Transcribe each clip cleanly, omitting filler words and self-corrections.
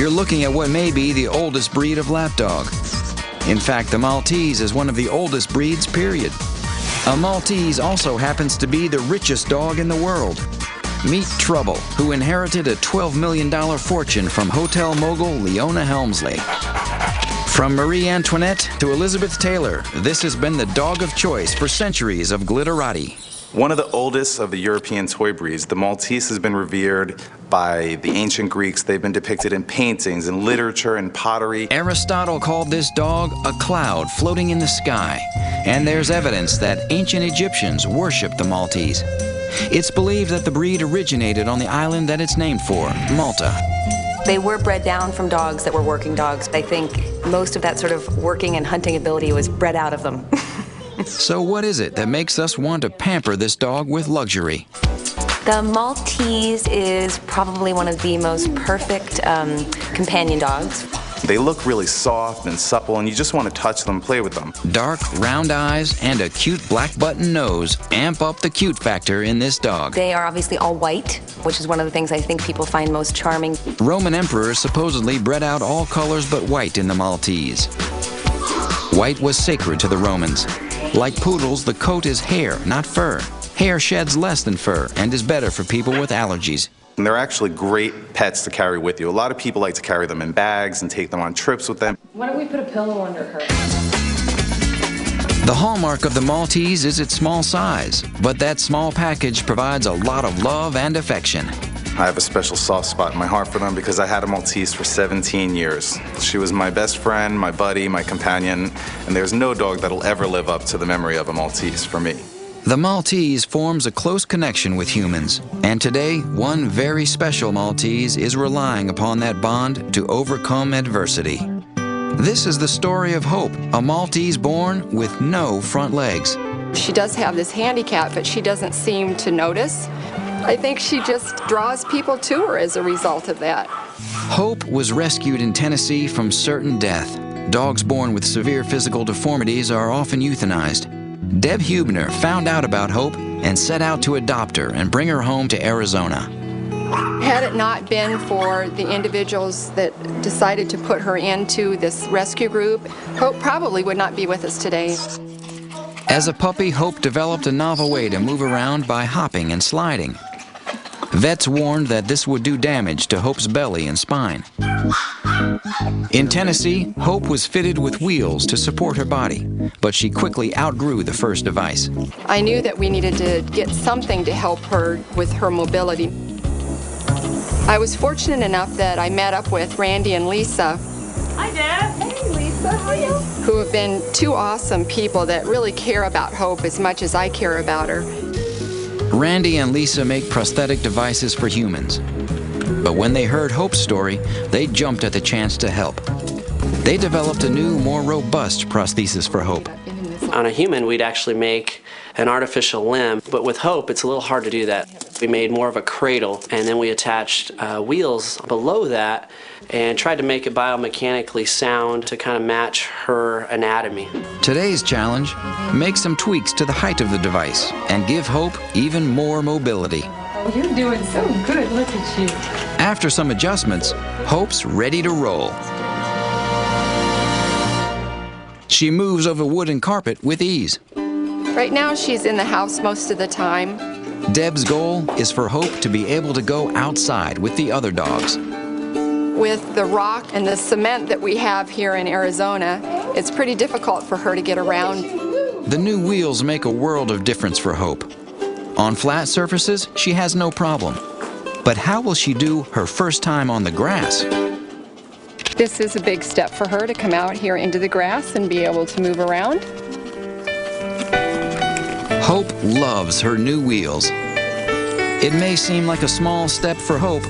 You're looking at what may be the oldest breed of lapdog. In fact, the Maltese is one of the oldest breeds, period. A Maltese also happens to be the richest dog in the world. Meet Trouble, who inherited a $12 million fortune from hotel mogul Leona Helmsley. From Marie Antoinette to Elizabeth Taylor, this has been the dog of choice for centuries of glitterati. One of the oldest of the European toy breeds, the Maltese has been revered by the ancient Greeks. They've been depicted in paintings, in literature, in pottery. Aristotle called this dog a cloud floating in the sky, and there's evidence that ancient Egyptians worshipped the Maltese. It's believed that the breed originated on the island that it's named for, Malta. They were bred down from dogs that were working dogs. I think most of that sort of working and hunting ability was bred out of them. So what is it that makes us want to pamper this dog with luxury? The Maltese is probably one of the most perfect companion dogs. They look really soft and supple, and you just want to touch them, play with them. Dark, round eyes and a cute black button nose amp up the cute factor in this dog. They are obviously all white, which is one of the things I think people find most charming. Roman emperors supposedly bred out all colors but white in the Maltese. White was sacred to the Romans. Like poodles, the coat is hair, not fur. Hair sheds less than fur and is better for people with allergies. And they're actually great pets to carry with you. A lot of people like to carry them in bags and take them on trips with them. Why don't we put a pillow under her? The hallmark of the Maltese is its small size, but that small package provides a lot of love and affection. I have a special soft spot in my heart for them because I had a Maltese for 17 years. She was my best friend, my buddy, my companion, and there's no dog that'll ever live up to the memory of a Maltese for me. The Maltese forms a close connection with humans, and today, one very special Maltese is relying upon that bond to overcome adversity. This is the story of Hope, a Maltese born with no front legs. She does have this handicap, but she doesn't seem to notice. I think she just draws people to her as a result of that. Hope was rescued in Tennessee from certain death. Dogs born with severe physical deformities are often euthanized. Deb Hubner found out about Hope and set out to adopt her and bring her home to Arizona. Had it not been for the individuals that decided to put her into this rescue group, Hope probably would not be with us today. As a puppy, Hope developed a novel way to move around by hopping and sliding. Vets warned that this would do damage to Hope's belly and spine. In Tennessee, Hope was fitted with wheels to support her body, but she quickly outgrew the first device. I knew that we needed to get something to help her with her mobility. I was fortunate enough that I met up with Randy and Lisa. Hi, Deb. Hey, Lisa. How are you? Who have been two awesome people that really care about Hope as much as I care about her. Randy and Lisa make prosthetic devices for humans. But when they heard Hope's story, they jumped at the chance to help. They developed a new, more robust prosthesis for Hope. On a human, we'd actually make an artificial limb, but with Hope, it's a little hard to do that. We made more of a cradle, and then we attached wheels below that and tried to make it biomechanically sound to kind of match her anatomy. Today's challenge, make some tweaks to the height of the device and give Hope even more mobility. Oh, you're doing so good. Look at you. After some adjustments, Hope's ready to roll. She moves over wood and carpet with ease. Right now she's in the house most of the time. Deb's goal is for Hope to be able to go outside with the other dogs. With the rock and the cement that we have here in Arizona, it's pretty difficult for her to get around. The new wheels make a world of difference for Hope. On flat surfaces, she has no problem. But how will she do her first time on the grass? This is a big step for her to come out here into the grass and be able to move around. Hope loves her new wheels. It may seem like a small step for Hope,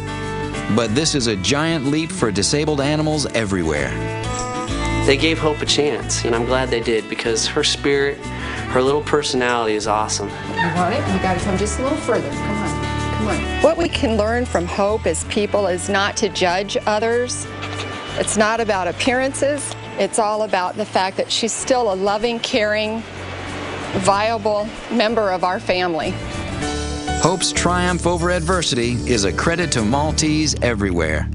but this is a giant leap for disabled animals everywhere. They gave Hope a chance, and I'm glad they did because her spirit, her little personality is awesome. You want it? You gotta come just a little further. Come on, come on. What we can learn from Hope as people is not to judge others. It's not about appearances. It's all about the fact that she's still a loving, caring, viable member of our family. Hope's triumph over adversity is a credit to Maltese everywhere.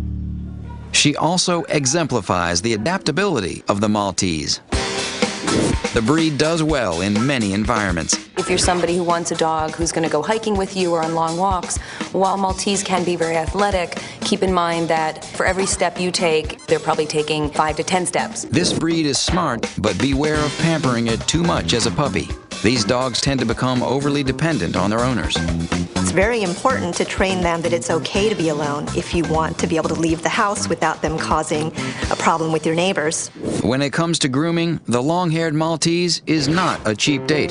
She also exemplifies the adaptability of the Maltese. The breed does well in many environments. If you're somebody who wants a dog who's going to go hiking with you or on long walks, while Maltese can be very athletic, keep in mind that for every step you take, they're probably taking 5 to 10 steps. This breed is smart, but beware of pampering it too much as a puppy. These dogs tend to become overly dependent on their owners. It's very important to train them that it's okay to be alone if you want to be able to leave the house without them causing a problem with your neighbors. When it comes to grooming, the long-haired Maltese is not a cheap date.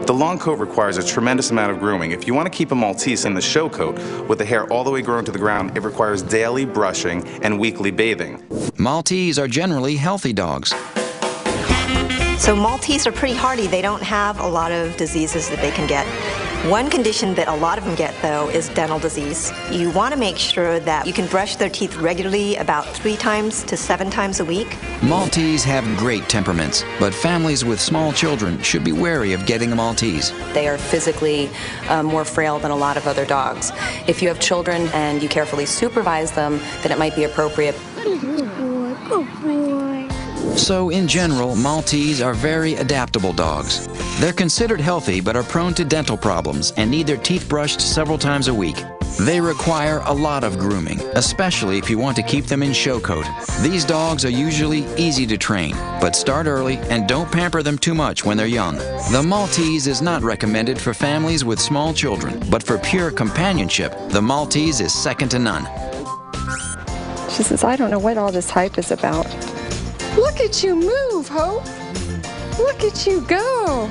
The long coat requires a tremendous amount of grooming. If you want to keep a Maltese in the show coat with the hair all the way grown to the ground, it requires daily brushing and weekly bathing. Maltese are generally healthy dogs. So Maltese are pretty hardy. They don't have a lot of diseases that they can get. One condition that a lot of them get, though, is dental disease. You want to make sure that you can brush their teeth regularly, about 3 times to 7 times a week. Maltese have great temperaments, but families with small children should be wary of getting a Maltese. They are physically more frail than a lot of other dogs. If you have children and you carefully supervise them, then it might be appropriate. So, in general, Maltese are very adaptable dogs. They're considered healthy but are prone to dental problems and need their teeth brushed several times a week. They require a lot of grooming, especially if you want to keep them in show coat. These dogs are usually easy to train, but start early and don't pamper them too much when they're young. The Maltese is not recommended for families with small children, but for pure companionship, the Maltese is second to none. She says, I don't know what all this hype is about. Look at you move, Hope. Look at you go.